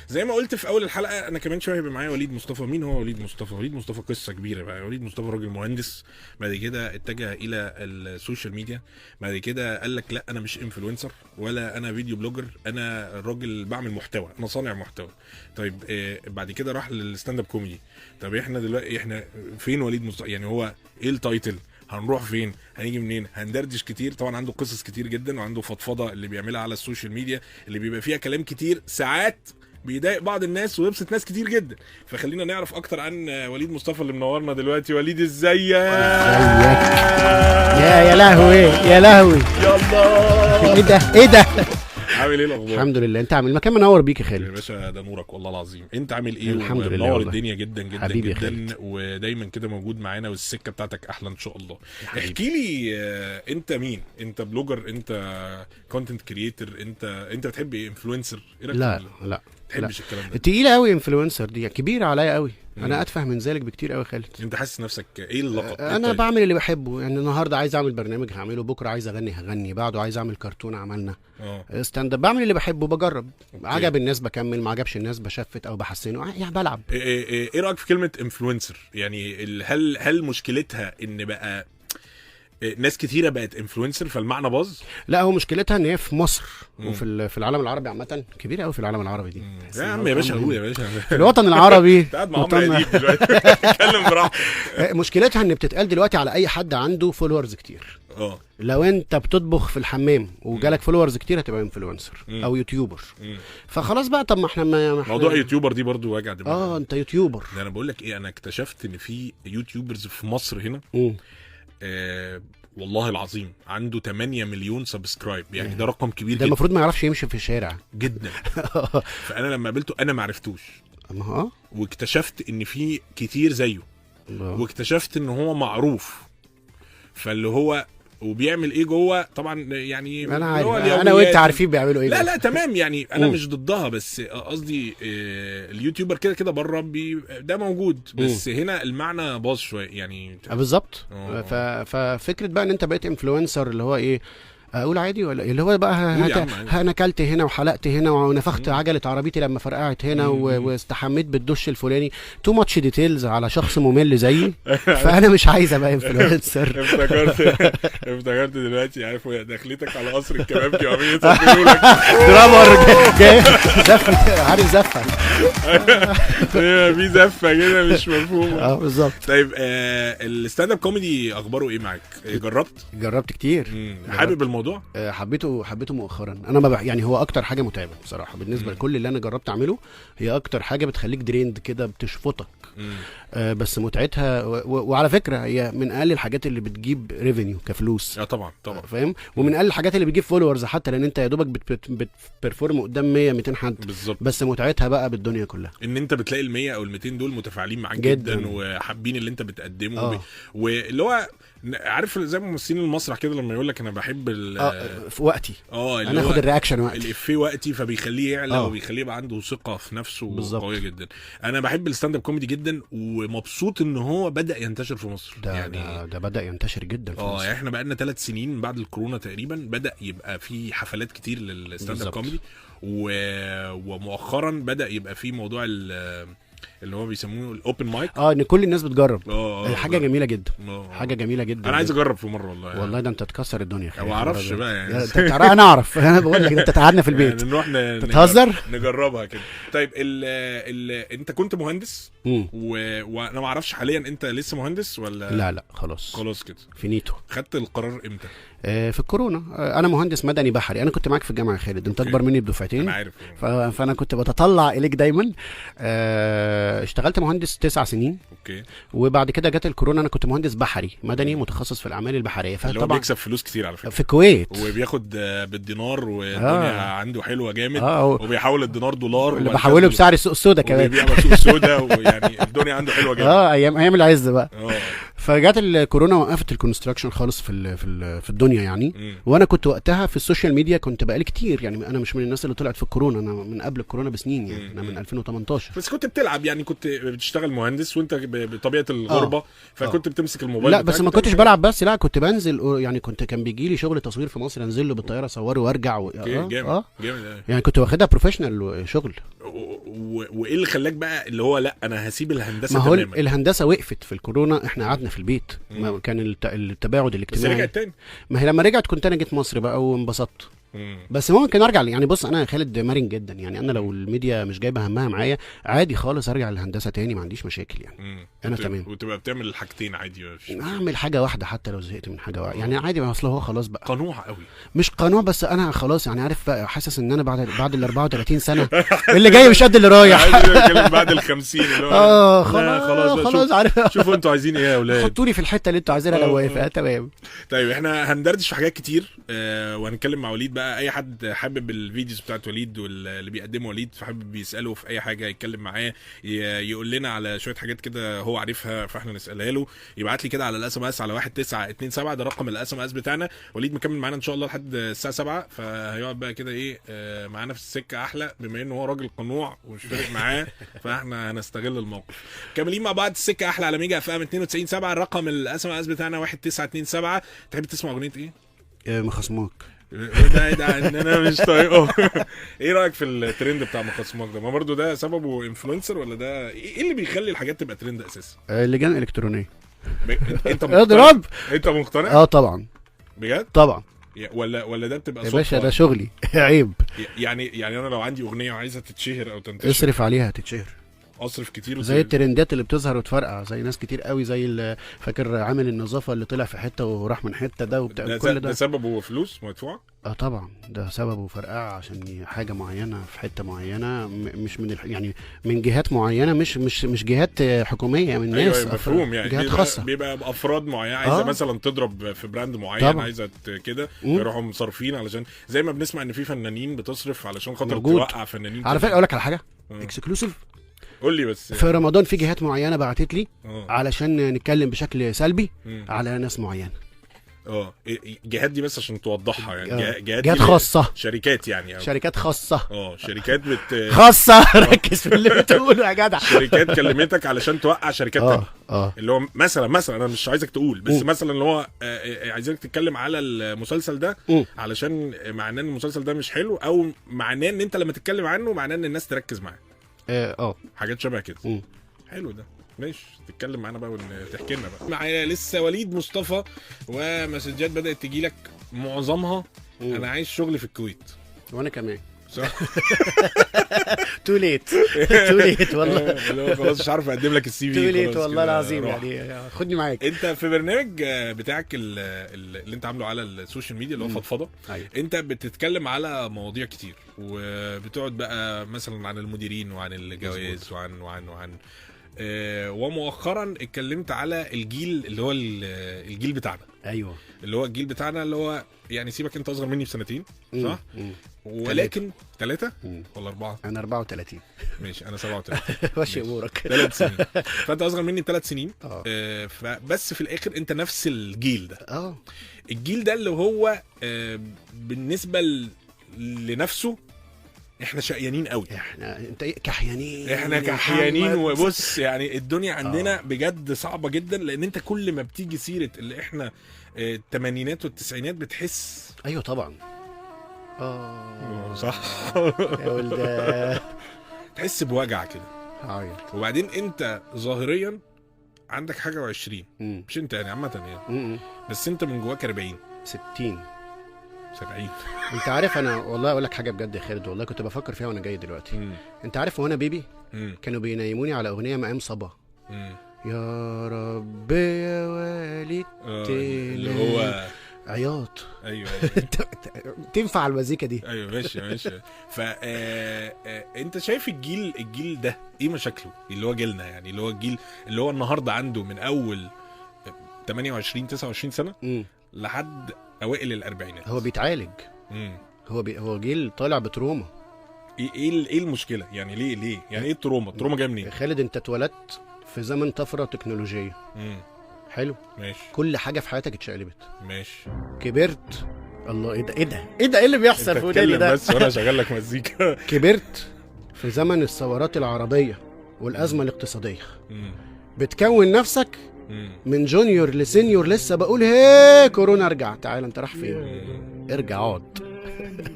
زي ما قلت في اول الحلقه، انا كمان شويه هيبقى معايا وليد مصطفى. مين هو وليد مصطفى؟ وليد مصطفى قصه كبيره بقى. وليد مصطفى راجل مهندس، بعد كده اتجه الى السوشيال ميديا، بعد كده قال لك لا انا مش انفلونسر ولا انا فيديو بلوجر، انا راجل بعمل محتوى، انا صانع محتوى. طيب بعد كده راح للستاند اب كوميدي. طب احنا دلوقتي احنا فين وليد مصطفى؟ يعني هو ايه التايتل؟ هنروح فين؟ هنيجي منين؟ هندردش كتير. طبعا عنده قصص كتير جدا، وعنده فضفضه اللي بيعملها على السوشيال ميديا اللي بيبقى فيها كلام كتير ساعات بيضايق بعض الناس ويبسط ناس كتير جدا. فخلينا نعرف اكتر عن وليد مصطفى اللي منورنا دلوقتي. وليد ازيك؟ يا لهوي يا لهوي يلا ايه ده عامل ايه الاخبار؟ الحمد لله. انت عامل المكان منور بيك يا يا خالد. باشا ده نورك والله العظيم. انت عامل ايه؟ الحمد لله منور والله. الدنيا جدا جدا حبيبي يا جدا، خالد. ودايما كده موجود معانا، والسكه بتاعتك احلى ان شاء الله. حبيبي. احكي لي انت مين؟ انت بلوجر؟ انت كونتنت كرييتور؟ انت بتحب ايه؟ انفلونسر؟ ايه رايك؟ لا تحبش الكلام ده؟ تقيله قوي انفلونسر دي، كبيره عليا قوي. انا اتفه من ذلك بكتير قوي خالد. انت حاسس نفسك ايه اللقب؟ انا بعمل اللي بحبه. يعني النهارده عايز اعمل برنامج هعمله، بكره عايز اغني هغني، بعده عايز اعمل كرتون عملنا ستاند اب. بعمل اللي بحبه، بجرب. عجب الناس بكمل، ما عجبش الناس بشفت او بحسنه، يعني بلعب. ايه رايك في كلمه انفلونسر؟ يعني هل مشكلتها ان بقى ناس كتيره بقت انفلونسر فالمعنى باظ؟ لا، هو مشكلتها ان هي في مصر وفي العالم العربي عامه كبيره قوي. في العالم العربي دي يا عم يا باشا قول يا باشا في الوطن العربي قاعد مع عمرو اديب دلوقتي اتكلم براحتك. مشكلتها ان بتتقال دلوقتي على اي حد عنده فولورز كتير. لو انت بتطبخ في الحمام وجالك فولورز كتير هتبقى انفلونسر او يوتيوبر. فخلاص بقى، طب ما احنا موضوع يوتيوبر دي برضو وجع دماغ. انت يوتيوبر. ده انا بقول لك ايه، انا اكتشفت ان في يوتيوبرز في مصر هنا والله العظيم عنده 8 مليون سبسكرايب. يعني ده رقم كبير جدا، ده المفروض ما يعرفش يمشي في الشارع جدا. فانا لما قابلته انا ما عرفتوش، واكتشفت ان في كتير زيه، واكتشفت ان هو معروف. فاللي هو وبيعمل ايه جوه طبعا، يعني انا عارف، انا وانت عارفين بيعملوا ايه. لا تمام، يعني انا مش ضدها، بس قصدي اليوتيوبر كده كده بره ده موجود، بس هنا المعنى باظ شويه يعني. بالظبط. ففكره بقى ان انت بقيت انفلونسر اللي هو ايه، اقول عادي ولا اللي هو بقى انا اكلت هنا وحلقت هنا ونفخت عجله عربيتي لما فرقعت هنا واستحميت بالدش الفلاني. تو ماتش ديتيلز على شخص ممل زيي. فانا مش عايز ابقى انفلونسر. افتكرت دلوقتي، عارف دخلتك على قصر الكبابجي وعمالين يسجلوا لك درامر جاي زفه، عارف زفه في زفه كده مش مفهومه. بالظبط. طيب الستاند اب كوميدي اخباره ايه معاك؟ جربت كتير. حابب الموضوع؟ حبيته مؤخرا. انا ما يعني هو اكتر حاجه متعبه بصراحه بالنسبه لكل اللي انا جربت اعمله. هي اكتر حاجه بتخليك دريند كده، بتشفطك. بس متعتها وعلى فكره هي من اقل الحاجات اللي بتجيب ريفينيو كفلوس. طبعا فاهم. ومن اقل الحاجات اللي بتجيب فولورز حتى، لان انت يا دوبك بتبرفورم قدام 100 200 حد بالظبط. بس متعتها بقى بالدنيا كلها، ان انت بتلاقي ال 100 او ال 200 دول متفاعلين معاك جدا وحابين اللي انت بتقدمه. واللي هو عارف زي ممثلين المسرح كده لما يقول لك انا بحب في وقتي انا اخد الرياكشن وقتي، الافيه وقتي، فبيخليه يعلى وبيخليه يبقى عنده ثقه في نفسه قويه جدا. انا بحب الستاند اب كوميدي جدا، ومبسوط ان هو بدا ينتشر في مصر. ده بدا ينتشر جدا في مصر. يعني احنا بقالنا 3 سنين بعد الكورونا تقريبا بدا يبقى في حفلات كتير للستاند اب كوميدي، ومؤخرا بدا يبقى في موضوع اللي هو بيسموه الاوبن مايك. ان كل الناس بتجرب. حاجه جميله جدا. حاجه جميله جدا. انا عايز اجرب في مره والله. والله ده انت تكسر الدنيا. ما اعرفش بقى يعني. انا اعرف. انا بقول لك انت تقعدنا في البيت يعني نروح تهزر نجربها كده. طيب انت كنت مهندس وانا ما اعرفش حاليا انت لسه مهندس ولا؟ لا خلاص كده فينيتو. خدت القرار امتى؟ في الكورونا. انا مهندس مدني بحري. انا كنت معاك في الجامعه يا خالد، انت اكبر مني بدفعتين. انا عارف. فانا كنت بتطلع اليك دايما. اشتغلت مهندس 9 سنين. وبعد كده جت الكورونا. انا كنت مهندس بحري مدني متخصص في الاعمال البحريه. فطبعا بيكسب فلوس كتير على فكره في الكويت، وبياخد بالدينار، والدنيا عنده حلوه جامد. وبيحول الدينار دولار، اللي بحوله بسعر السوق السوداء كمان. وبيبيع سوق السوداء، ويعني الدنيا عنده حلوه جامد. ايام العز بقى. فجات الكورونا وقفت الكونستراكشن خالص في الدنيا يعني. وانا كنت وقتها في السوشيال ميديا كنت بقالي كتير. يعني انا مش من الناس اللي طلعت في الكورونا، انا من قبل الكورونا بسنين يعني. انا من 2018. بس كنت بتلعب يعني، كنت بتشتغل مهندس وانت بطبيعه الغربه. فكنت بتمسك الموبايل. لا بس ما كنتش بلعب بس، لا كنت بنزل يعني. كان بيجي لي شغل تصوير في مصر، انزل له بالطياره اصوره وارجع جامد يعني كنت واخدها بروفيشنال شغل. وايه اللي خلاك بقى اللي هو لا انا هسيب الهندسه ما هو تماما؟ الهندسه وقفت في الكورونا، احنا قعدنا في البيت، ما كان التباعد بس الاجتماعي. رجعت تاني. ما هي لما رجعت كنت انا جيت مصر بقى وانبسطت. بس ممكن ارجع يعني بص انا خالد مرن جدا يعني، انا لو الميديا مش جايبه همها معايا عادي خالص ارجع للهندسه تاني، ما عنديش مشاكل يعني. انا تمام، وتبقى بتعمل الحاجتين عادي. اعمل حاجه واحده حتى لو زهقت من حاجه واحده يعني عادي، ما اصل هو خلاص بقى قنوع قوي. مش قنوع، بس انا خلاص يعني عارف بقى، حاسس ان انا بعد ال 34 سنه اللي جاي مش قد اللي رايح. بعد ال 50 اللي هو خلاص عارف. شوفوا انتوا عايزين ايه يا اولاد، حطوني في الحته اللي انتوا عايزينها لو واقف. تمام. طيب احنا هندردش في حاجات كتير وهنتكلم مع وليد بقى. اي حد حابب الفيديوز بتاعت وليد واللي بيقدمه وليد، فحابب يساله في اي حاجه، يتكلم معاه، يقول لنا على شويه حاجات كده هو عارفها فاحنا نسالها له، يبعت لي كده على الاس ام اس على 1927 ده رقم الاس ام اس بتاعنا. وليد مكمل معانا ان شاء الله لحد الساعه 7، فهيقعد بقى كده ايه معانا في السكه احلى، بما انه هو راجل قنوع ومش فارق معاه فاحنا هنستغل الموقف. كاملين مع بعض السكه احلى على ميجا اف ام 92.7 الرقم الاس ام اس بتاعنا 1927. تحب تسمع اغنيه ايه؟ مخصماك. ده ان انا مش طايقه. ايه رايك في الترند بتاع مخصماك ده؟ ما برضو ده سببه انفلونسر ولا ده ايه اللي بيخلي الحاجات تبقى ترند اساسا؟ اللجان الالكترونيه. انت اضرب. انت مقتنع؟ طبعا بجد طبعا. ولا ده بتبقى يا باشا ده شغلي. عيب يعني انا لو عندي اغنيه وعايزها تتشهر او تنتشر اصرف عليها تتشهر، اصرف كتير زي الترندات اللي بتظهر وتفرقع، زي ناس كتير قوي، زي فاكر عامل النظافه اللي طلع في حته وراح من حته ده وبتاع كل ده سببه فلوس مدفوعه. طبعا ده سببه فرقعه عشان حاجه معينه في حته معينه، مش من يعني من جهات معينه، مش جهات حكوميه، من ناس. أيوة مفهوم يعني جهات خاصه بيبقى افراد معينه عايزه مثلا تضرب في براند معين طبعا. عايزه كده يروحوا مصرفين علشان زي ما بنسمع ان في فنانين بتصرف علشان خاطر توقع فنانين. على فكره اقول لك على حاجه اكسكلوسيف، قول لي بس. في رمضان في جهات معينه بعتت لي علشان نتكلم بشكل سلبي على ناس معينه. جهات دي بس عشان توضحها يعني جهات خاصه، شركات يعني شركات خاصه. شركات خاصه. ركز في اللي بتقوله يا جدع. شركات كلمتك علشان توقع شركات تانية. اللي هو مثلا انا مش عايزك تقول بس مثلا اللي هو عايزك تتكلم على المسلسل ده علشان معناه ان المسلسل ده مش حلو، او معناه ان انت لما تتكلم عنه معناه ان الناس تركز معاه. حاجات شبه كده. حلو ده. ماشي تتكلم معانا بقى وتحكي لنا بقى. معايا لسه وليد مصطفى، ومسجات بدات تجي لك معظمها انا عايز شغل في الكويت. وانا كمان صح. تو ليت والله. خلاص مش عارف اقدم لك السي في. تو ليت والله العظيم يعني خدني معاك. انت في برنامج بتاعك اللي انت عامله على السوشيال ميديا اللي هو فضفضه. انت بتتكلم على مواضيع كتير وبتقعد بقى مثلا عن المديرين وعن الجواز وعن ومؤخرا اتكلمت على الجيل اللي هو الجيل بتاعنا. ايوه اللي هو الجيل بتاعنا اللي هو يعني سيبك انت اصغر مني بسنتين صح؟ ولكن 3 ولا 4؟ انا 34. ماشي انا 37. ماشي امورك. 3 سنين. فانت اصغر مني 3 سنين. فبس في الاخر انت نفس الجيل ده. الجيل ده اللي هو بالنسبه لنفسه احنا شقيانين قوي. انت كحيانين. احنا كحيانين. وبص يعني الدنيا عندنا بجد صعبه جدا، لان انت كل ما بتيجي سيره اللي احنا الثمانينات والتسعينات بتحس. ايوه طبعا. صح. يا ولد تحس بوجع كده. وبعدين انت ظاهريا عندك حاجه و20 مش انت يعني عامه يعني بس انت من جواك 40 60 70. انت عارف انا والله اقول لك حاجه بجد يا خالد، والله كنت بفكر فيها وانا جاي دلوقتي. انت عارف وانا بيبي كانوا بينيموني على اغنيه مقام صبا. يا رب يا والدتي اللي هو عياط. ايوه تنفع المزيكا دي. ايوه ماشي. انت شايف الجيل ده ايه مشاكله اللي هو جيلنا، يعني اللي هو الجيل اللي هو النهارده عنده من اول 28 29 سنه لحد اوائل الاربعينات. هو بيتعالج. هو جيل طالع بتروما. ايه المشكله يعني؟ ليه يعني ايه التروما جايه منين؟ خالد انت اتولدت في زمن طفره تكنولوجيه. حلو ماشي. كل حاجه في حياتك اتشقلبت. ماشي. كبرت. الله ايه اللي بيحصل في وداني ده؟ بس وانا شغال لك مزيكا. كبرت في زمن الثورات العربيه والازمه الاقتصاديه. بتكون نفسك من جونيور لسينيور. لسه بقول كورونا ارجع. تعال انت راح فين؟ ارجع اقعد.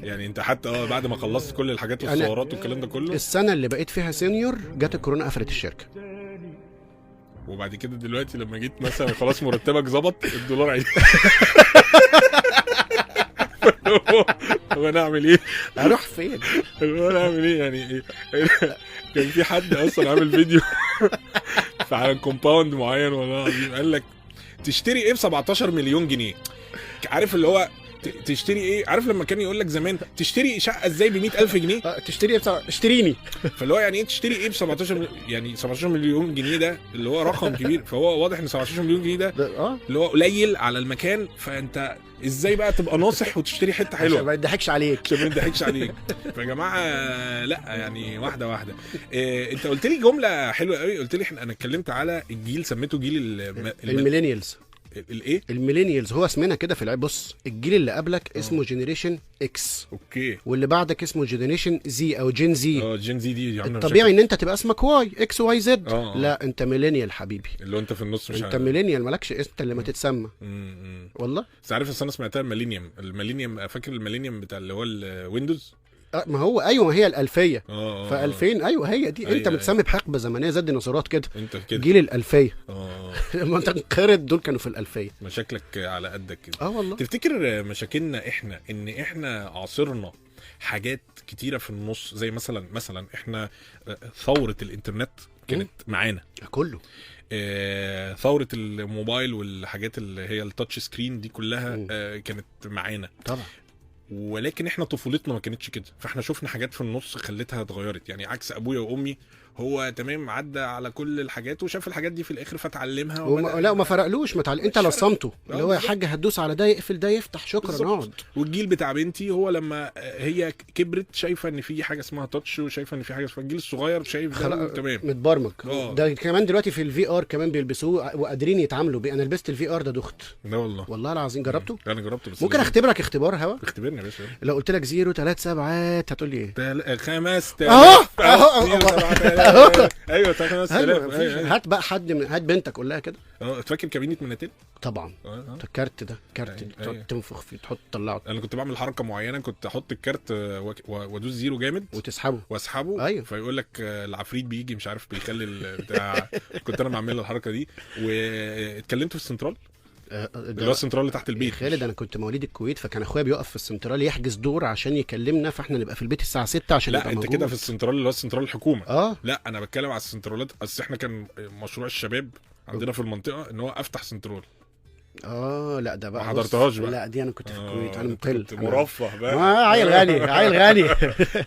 يعني انت حتى بعد ما خلصت كل الحاجات والصورات والكلام ده كله، السنه اللي بقيت فيها سينيور جت الكورونا قفلت الشركه. وبعد كده دلوقتي لما جيت مثلا خلاص مرتبك ظبط الدولار عيد. هو انا اعمل ايه؟ اروح فين؟ هو انا اعمل ايه يعني؟ كان في حد اصلا عامل فيديو على كومباوند معين والله العظيم، قال لك تشتري ايه ب 17 مليون جنيه؟ عارف اللي هو تشتري ايه؟ عارف لما كان يقول لك زمان تشتري شقه ازاي ب 100,000 جنيه؟ تشتري ايه؟ اشتريني. فاللي هو يعني ايه تشتري ايه ب 17 يعني 17 مليون جنيه ده اللي هو رقم كبير، فهو واضح ان 17 مليون جنيه ده اللي هو قليل على المكان، فانت ازاي بقى تبقى ناصح وتشتري حته حلوه عشان ما يضحكش عليك، عشان ما يضحكش عليك. فيا جماعه لا يعني واحده واحده. انت قلت لي جمله حلوه قوي، قلت لي انا اتكلمت على الجيل، سميته جيل الميلينيالز. الايه؟ الميلينيالز هو اسمنا كده في العيب. بص الجيل اللي قبلك اسمه جينيريشن اكس، اوكي، واللي بعدك اسمه جينيريشن زي او جين زي. جين زي دي الطبيعي ان انت تبقى اسمك واي اكس واي زد. لا انت ميلينيال حبيبي، اللي انت في النص، مش انت ميلينيال مالكش اسم، انت اللي ما تتسمى. والله بس عارف اصل انا سمعتها الميلينيوم، فاكر الميلينيوم بتاع اللي هو الويندوز. ما هو ايوه، ما هي الالفيه. ف2000 ايوه هي دي. انت متسمي بحقبه زمنيه زي الديناصورات كده، انت كده جيل الالفيه. لما انت انقرض دول كانوا في الالفيه. مشاكلك على قدك كده. والله. تفتكر مشاكلنا احنا ان احنا عاصرنا حاجات كتيره في النص، زي مثلا احنا ثوره الانترنت كانت معانا كله، ثوره الموبايل والحاجات اللي هي التاتش سكرين دي كلها كانت معانا طبعا، ولكن احنا طفولتنا ما كانتش كده، فاحنا شفنا حاجات في النص خلتها اتغيرت. يعني عكس ابويا وامي، هو تمام عدى على كل الحاجات وشاف الحاجات دي في الاخر فتعلمها لا وما فرقلوش، انت لصمته اللي هو يا حاجه هتدوس على ده يقفل ده يفتح، شكرا نقعد. والجيل بتاع بنتي هو لما هي كبرت شايفه ان في حاجه اسمها تاتش، وشايفه ان في حاجه اسمها الجيل الصغير شايف ده تمام متبرمج. ده كمان دلوقتي في الفي ار كمان بيلبسوه وقادرين يتعاملوا بيه. انا لبست الفي ار ده دخت. لا والله العظيم. جربته؟ انا جربته. بس ممكن اختبرك اختبار هوا؟ اختبرني يا باشا. لو قلت لك 0 3 7 هتقول لي ايه؟ 5000 ايوه 5000. هات بقى هات بنتك قول لها كده. فاكر كابينه مناتيل؟ طبعا. الكارت ده كارت تقعد تنفخ فيه، تحط تطلعه. انا كنت بعمل حركه معينه، كنت احط الكارت وادوس زيرو جامد واسحبه أيوه. فيقول لك العفريت بيجي مش عارف بيخلي بتاع. كنت انا بعمل الحركه دي. واتكلمت في السنترال اللي هو السنترال اللي تحت البيت. خالد انا كنت مواليد الكويت، فكان اخويا بيقف في السنترال يحجز دور عشان يكلمنا، فاحنا نبقى في البيت الساعه 6 عشان نبقى موجود. لا انت كده في السنترال اللي هو السنترال الحكومه. لا انا بتكلم على السنترالات. اصل احنا كان مشروع الشباب عندنا في المنطقه ان هو افتح سنترال. لا ده بقى ما حضرتها بقى. لا دي انا كنت في الكويت، انا مقل، كنت مرفه بقى. عيل غالي.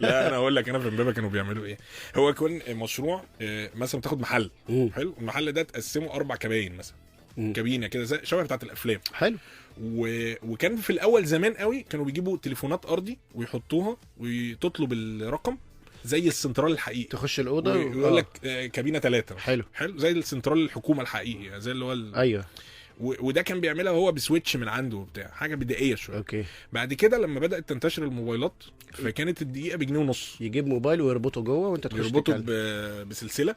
لا انا اقول لك، انا في امبابه كانوا بيعملوا ايه. هو كان مشروع مثلا تاخد محل حلو، المحل ده تقسمه 4 كباين مثلا، كابينه كده شبه بتاعه الافلام. حلو. وكان في الاول زمان قوي كانوا بيجيبوا تليفونات ارضي ويحطوها وتطلب الرقم زي السنترال الحقيقي، تخش الاوضه ويقول لك كابينه 3. حلو زي السنترال الحكومه الحقيقي، زي اللي هو ايوه. وده كان بيعملها هو بسويتش من عنده وبتاع، حاجه بدائيه شويه. اوكي. بعد كده لما بدات تنتشر الموبايلات، فكانت الدقيقه بجنيه ونص. يجيب موبايل ويربطه جوه وانت تخش يربطه بسلسله.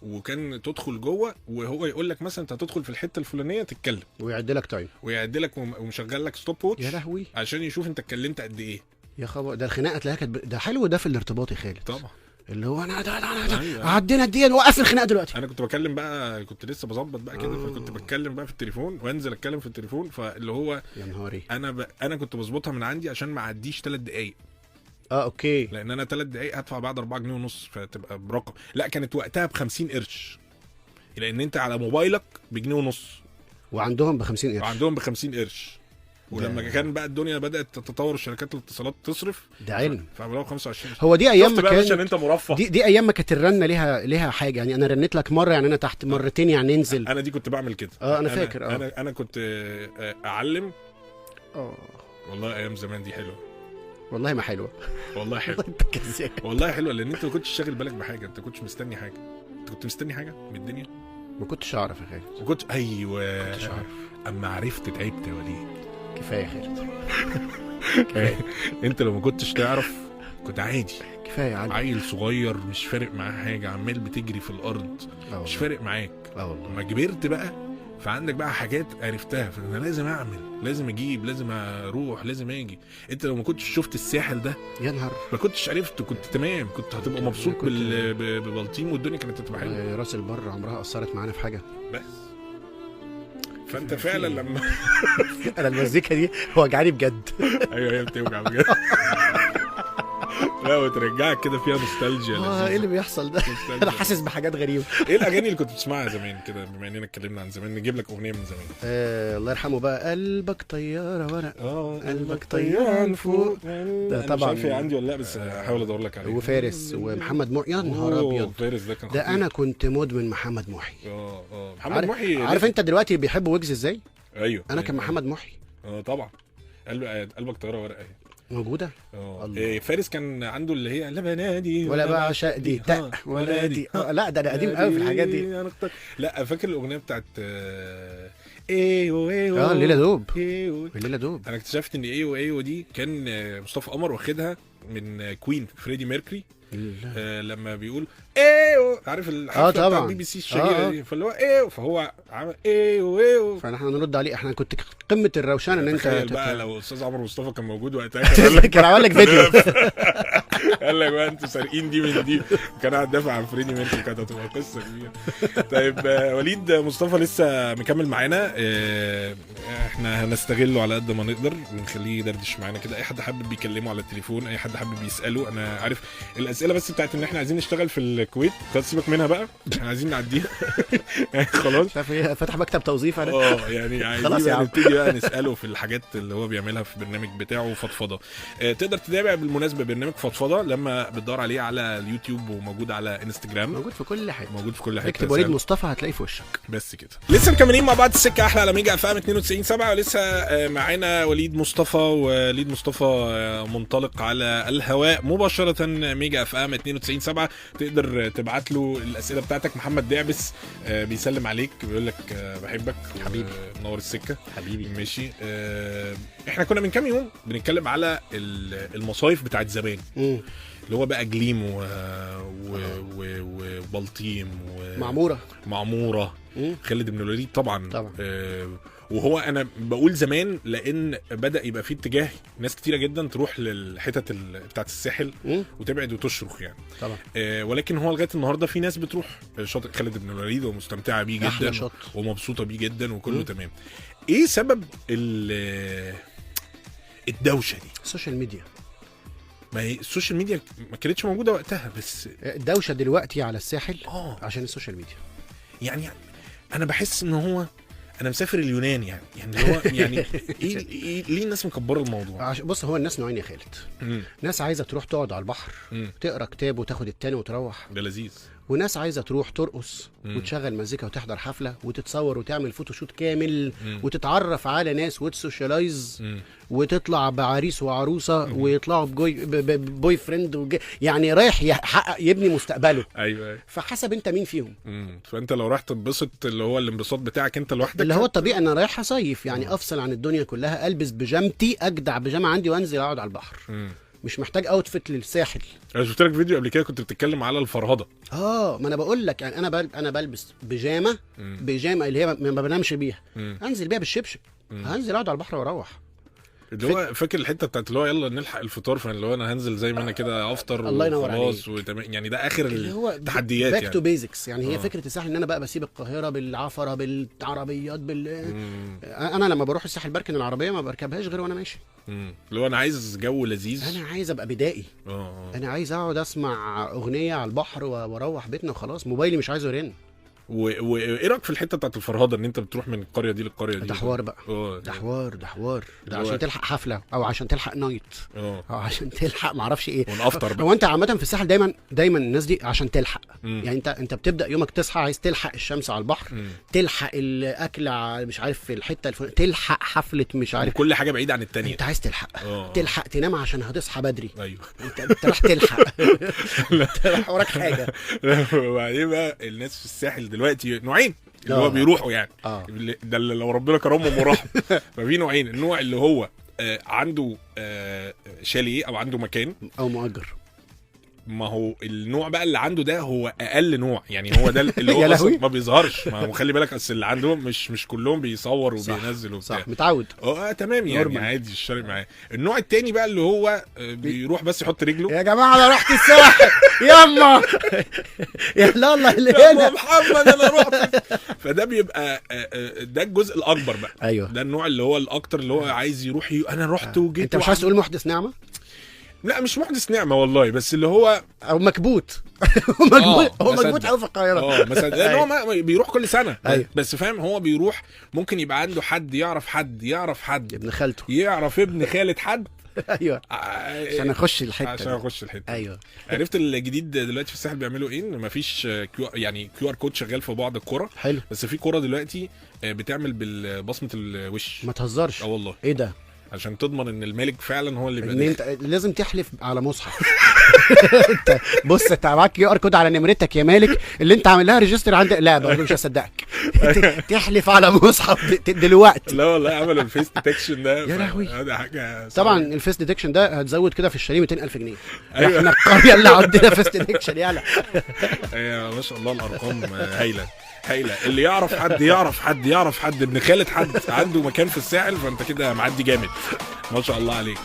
وكان تدخل جوه وهو يقول لك مثلا انت هتدخل في الحته الفلانيه تتكلم، ويعد لك تايم، ويعد لك ومشغل لك ستوب ووتش. يا لهوي، عشان يشوف انت اتكلمت قد ايه. يا خبر، ده الخناقه تلاقيها كانت ده حلو ده في الارتباط يا خالد. طبعا. اللي هو انا عدينا الدقيقه نوقف الخناقه دلوقتي. انا كنت بكلم بقى، كنت لسه بظبط بقى كده، فكنت بتكلم بقى في التليفون وانزل اتكلم في التليفون، فاللي هو يا نهاري انا كنت بظبطها من عندي عشان ما اعديش 3 دقايق. اوكي. لان انا 3 دقايق هدفع بعد 4 جنيه ونص، فتبقى برقم. لا كانت وقتها ب50 قرش، لان انت على موبايلك بجنيه ونص وعندهم ب50 قرش. وعندهم ب50 قرش. ولما كان بقى الدنيا بدات تتطور، شركات الاتصالات تصرف، ده علم، فعملوها 25. هو دي ايام ما كان عشان انت مرفه. دي ايام ما كانت الرنه ليها حاجه. يعني انا رنيت لك مره، يعني انا تحت مرتين يعني ننزل. انا دي كنت بعمل كده. انا فاكر. انا كنت اعلم. والله ايام زمان دي حلوه. والله ما حلوه. والله حلوه. والله حلوه، لان انت ما كنتش شاغل بالك بحاجه، انت كنتش مستني حاجه. انت كنت مستني حاجه من الدنيا. ما كنتش اعرف يا خالد. ما كنتش. ايوه ما كنتش اعرف. اما عرفت تعبت يا وليد. كفايه يا خالد. كفايه. انت لو ما كنتش تعرف كنت عادي. كفايه عادي. عيل صغير مش فارق معاه حاجه، عمال بتجري في الارض، مش فارق معاك. والله. لما كبرت بقى فعندك بقى حاجات عرفتها، فانا لازم اعمل، لازم اجيب، لازم اروح، لازم اجي. انت لو ما كنتش شفت الساحل ده يا نهار ما كنتش عرفت، كنت تمام، كنت هتبقى مبسوط ببلطيم والدنيا كانت هتبقى حلوه. راس البر عمرها اثرت معانا في حاجه بس فانت فعلا لما انا المزيكا دي وجعاني بجد. ايوه هي بتوجع بجد. لا وترجعك كده فيها نوستالجيا. ايه اللي بيحصل ده؟ انا حاسس بحاجات غريبه. ايه الاغاني اللي كنت بتسمعها زمان كده، بما اننا اتكلمنا عن زمان نجيب لك اغنيه من زمان؟ الله يرحمه بقى، قلبك طياره ورق، قلبك طيران فوق. ده طبعا مش عارف عندي ولا لا، بس هحاول ادور لك عليه. وفارس ومحمد محي، يا نهار ابيض فارس ده كان ده انا كنت مدمن محمد محي. محمد محي عارف انت دلوقتي بيحب ويجز ازاي؟ ايوه انا كان محمد محي. طبعا قلبك طياره ورق اهي موجوده. فارس كان عنده اللي هي لا بنادي ولا بعشق دي تق ولا دي. لا ده انا قديم قوي في الحاجات دي. لا فاكر الاغنيه بتاعت ايوه الليله دوب. الليله دوب. انا اكتشفت ان ايوه دي كان مصطفى قمر واخدها من كوين فريدي ميركوري. لما بيقول ايوه، عارف الحفله بتاع بي بي سي الشهيره دي، فاللي هو فهو عمل ايوه فاحنا نرد عليه. احنا كنت قمه الروشان ان انت تخيل بقى لو استاذ عمرو مصطفى كان موجود وقتها كان عمل لك فيديو. قال لك بقى انتوا سارقين دي من دي، كان قاعد دافع عن فريدي ميركوري، كانت هتبقى قصه كبيره. طيب وليد مصطفى لسه مكمل معانا، احنا هنستغله على قد ما نقدر ونخليه يدردش معانا كده. اي حد حابب بيكلمه على التليفون، اي حد حابب يساله. انا عارف الاسئله بس بتاعت ان احنا عايزين نشتغل في الكويت، خلاص سيبك منها بقى، احنا عايزين نعديها. خلاص شايف ايه، فتح مكتب توظيف انا. يعني عايزين نبتدي بقى نساله في الحاجات اللي هو بيعملها في البرنامج بتاعه فضفضه. تقدر تتابع بالمناسبه برنامج فضفضه لما بتدور عليه على اليوتيوب، وموجود على انستجرام، موجود في كل حته، موجود في كل حته. اكتب وليد مصطفى هتلاقيه في وشك. بس كده. لسه مكملين مع بعض السكه احلى على ميجا اف ام 92.7، ولسه معانا وليد مصطفى. وليد مصطفى منطلق على الهواء مباشره ميجا اف ام 92.7. تقدر تبعت له الاسئله بتاعتك. محمد دعبس بيسلم عليك، بيقول لك بحبك حبيبي، منور السكه حبيبي. ماشي. احنا كنا من كام يوم بنتكلم على المصايف بتاعت زمان، اللي هو بقى جليم وبلطيم ومعمورة خالد بن الوليد طبعا. وهو انا بقول زمان لان بدأ يبقى فيه اتجاه ناس كتيرة جدا تروح للحتت بتاعت الساحل وتبعد وتشرخ يعني طبعا. ولكن هو لغاية النهاردة في ناس بتروح شاطئ خالد بن الوليد ومستمتعة بيه جدا ومبسوطة بيه جدا وكله تمام. ايه سبب الدوشة دي؟ السوشيال ميديا. ما هي السوشيال ميديا ما كانتش موجوده وقتها، بس الدوشه دلوقتي على الساحل عشان السوشيال ميديا. يعني انا بحس ان هو انا مسافر اليونان يعني هو يعني إيه ليه الناس مكبره الموضوع؟ بص، هو الناس نوعين يا خالد. ناس عايزه تروح تقعد على البحر تقرا كتاب وتاخد التاني وتروح، ده لذيذ. وناس عايزه تروح ترقص وتشغل مزيكا وتحضر حفله وتتصور وتعمل فوتوشوت كامل وتتعرف على ناس وتسوشيالايز وتطلع بعريس وعروسه ويطلعوا بوي فريند يعني رايح يحقق يبني مستقبله. ايوه. فحسب انت مين فيهم. فانت لو رايح تتبسط اللي هو الانبساط بتاعك انت لوحدك، اللي هو الطبيعي انا رايح اصيف يعني افصل عن الدنيا كلها، البس بيجامتي اجدع بيجامه عندي وانزل اقعد على البحر. مش محتاج اوتفيت للساحل. انا شفت لك فيديو قبل كده كنت بتتكلم على الفرهده. ما انا بقول لك يعني انا بلبس بيجامه اللي هي ما بنامش بيها، انزل بيها بالشبشب، هنزل اقعد على البحر واروح. اللي هو فاكر الحته بتاعت اللي هو يلا نلحق الفطار، فاللي هو انا هنزل زي ما انا كده افطر وخلاص وتمام يعني. ده اخر التحديات باك تو بيزكس يعني. هي فكره الساحل ان انا بقى بسيب القاهره بالعفره بالعربيات انا لما بروح الساحل بركن العربيه ما بركبهاش غير وانا ماشي. اللي هو انا عايز جو لذيذ، انا عايز ابقى بدائي. انا عايز اقعد اسمع اغنيه على البحر واروح بيتنا وخلاص، موبايلي مش عايزه يرن. وايه رايك في الحته بتاعت الفرهده ان انت بتروح من القريه دي للقريه دي؟ ده حوار بقى. ده حوار ده عشان تلحق حفله او عشان تلحق نايت او عشان تلحق معرفش ايه ونافطر بقى. هو انت عامه في الساحل دايما الناس دي عشان تلحق. يعني انت بتبدا يومك تصحى عايز تلحق الشمس على البحر، تلحق الاكل مش عارف في الحته تلحق حفله مش عارف، كل حاجه بعيده عن التانية. انت عايز تلحق تلحق تنام عشان هتصحى بدري. ايوه انت راح تلحق. انت راح وراك حاجه. وبعدين بقى الناس في الساحل دلوقتي نوعين اللي هو بيروحوا يعني ده اللي لو ربنا كرمهم وراح. ففي نوعين، النوع اللي هو عنده شاليه او عنده مكان او مؤجر ما هو النوع بقى اللي عنده ده هو اقل نوع، يعني هو ده اللي هو اصلا ما بيظهرش. ما هو خلي بالك اصل اللي عندهم مش كلهم بيصور وبينزل وبتاع. صح متعود. تمام يعني نورمال. عادي مش فارق معاه. النوع التاني بقى اللي هو بيروح بس يحط رجله، يا جماعه انا رحت الساحل ياما يا الله اللي هنا محمد انا رحت. فده بيبقى ده الجزء الاكبر بقى. ايوه ده النوع اللي هو الاكتر اللي هو عايز يروح انا رحت وجيت. انت مش عايز تقول محدث نعمه؟ لا مش محدث نعمه والله، بس اللي هو او مكبوت هو مكبوت قوي في القاهره مثلا لان هو بيروح كل سنه. بس فاهم هو بيروح ممكن يبقى عنده حد يعرف حد ابن خالته يعرف ابن خالة حد. ايوه عشان اخش الحته ايوه. عرفت الجديد دلوقتي في الساحل بيعملوا ايه؟ مفيش كيو ار كود شغال في بعض الكرة. حلو. بس في كرة دلوقتي بتعمل بالبصمه الوش. ما تهزرش. والله. ايه ده؟ عشان تضمن ان المالك فعلا هو اللي بيبقى انت لازم تحلف على مصحف. انت بص انت معاك كيو ار كود على نمرتك يا مالك اللي انت عامل لها ريجستر عندك. لا برضه مش هصدقك. تحلف على مصحف دلوقتي. لا والله عملوا الفيس ديتكشن ده. يا لهوي هذا حاجه طبعا. الفيس ديتكشن ده هتزود كده في الشاليه 200,000 جنيه. احنا القريه اللي عندنا فيس ديتكشن يلا. ما شاء الله الارقام هايله. اللي يعرف حد ابن خالة حد عنده مكان في الساحل، فانت كده معدي جامد ما شاء الله عليك.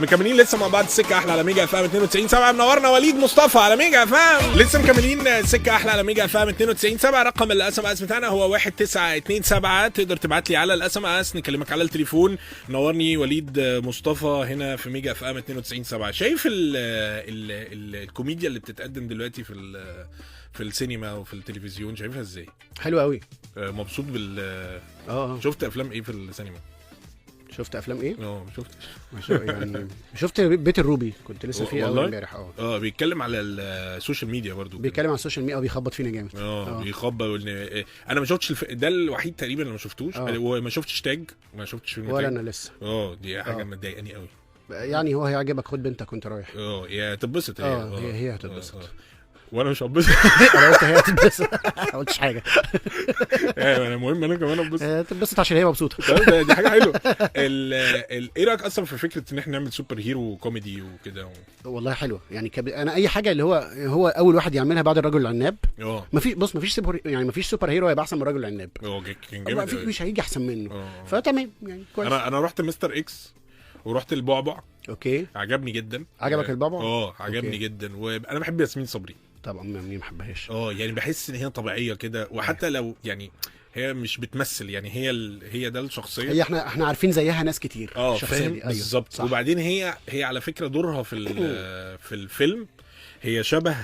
مكملين لسه مع بعض السكه احلى على ميجا فام 92.7. منورنا وليد مصطفى على ميجا فام. لسه مكملين السكه احلى على ميجا فام 92.7. رقم الاس ام اس بتاعنا هو 1927. تقدر تبعت لي على الاس ام اس نكلمك على التليفون. نورني وليد مصطفى هنا في ميجا فام 92.7. شايف الكوميديا اللي بتتقدم دلوقتي في السينما وفي التلفزيون شايفها ازاي؟ حلو قوي. مبسوط شفت افلام ايه في السينما؟ شفت افلام ايه؟ ما شفتش يعني شفت بيت الروبي كنت لسه فيه اول امبارح. بيتكلم على السوشيال ميديا برضو. بيتكلم على السوشيال ميديا وبيخبط فينا جامد. بيخبط. انا ما شفتش ده الوحيد تقريبا اللي ما شفتوش. وما شفتش تاج، ما شفتش فيلم ولا انا لسه. دي حاجه مضايقاني قوي. يعني هو هيعجبك، خد بنتك وانت رايح. يا تتبسط. هي هتتبسط. وانا مش هتبسط. انا قلت هي هتتبسط ما قلتش حاجه. انا مهم انا كمان اتبسط. تتبسط عشان هي مبسوطه. دي حاجه حلوه. ايه رايك اصلا في فكره ان احنا نعمل سوبر هيرو كوميدي وكده؟ والله حلوه يعني. انا اي حاجه اللي هو اول واحد يعملها بعد الرجل العناب. مفيش سوبر هيرو هيبقى احسن من الرجل العناب. كان جامد. مش هيجي احسن منه. فتمام يعني كويس. انا رحت مستر اكس ورحت البعبع. اوكي عجبني جدا. عجبك البعبع؟ عجبني جدا. وانا بحب ياسمين صبري طبعا. مين ما حبهاش؟ يعني بحس ان هي طبيعيه كده، وحتى لو يعني هي مش بتمثل، يعني هي ده الشخصيه. هي احنا عارفين زيها ناس كتير. فاهم بالظبط. وبعدين هي على فكره دورها في الفيلم هي شبه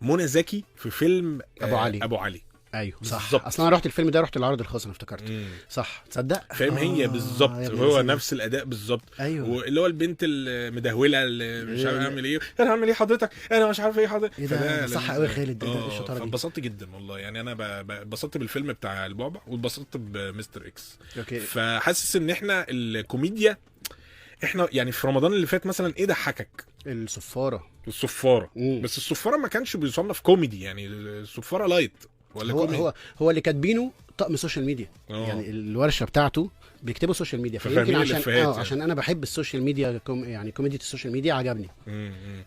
منى زكي في فيلم ابو علي. ايوه صح بالزبط. اصلا انا رحت الفيلم ده، رحت العرض الخاص، انا افتكرت. صح تصدق. فاهم هي بالظبط. هو نفس الاداء بالظبط. ايوه. واللي هو البنت المدهوله اللي مش عارف اعمل ايه، انا هعمل ايه حضرتك، انا مش عارف ايه حضرتك. ده صح قوي خالد. ده الشطاره دي. فانبسطت جدا والله. يعني انا اتبسطت بالفيلم بتاع البعبع واتبسطت بمستر اكس. اوكي. فحاسس ان احنا الكوميديا احنا يعني في رمضان اللي فات مثلا ايه ضحكك؟ الصفاره. بس الصفاره ما كانش بيصنف كوميدي، يعني الصفاره لايت ولا هو اللي كاتبينه طقم سوشيال ميديا. يعني الورشه بتاعته بيكتبوا سوشيال ميديا، فيمكن عشان انا بحب السوشيال ميديا. يعني كوميديا السوشيال ميديا عجبني.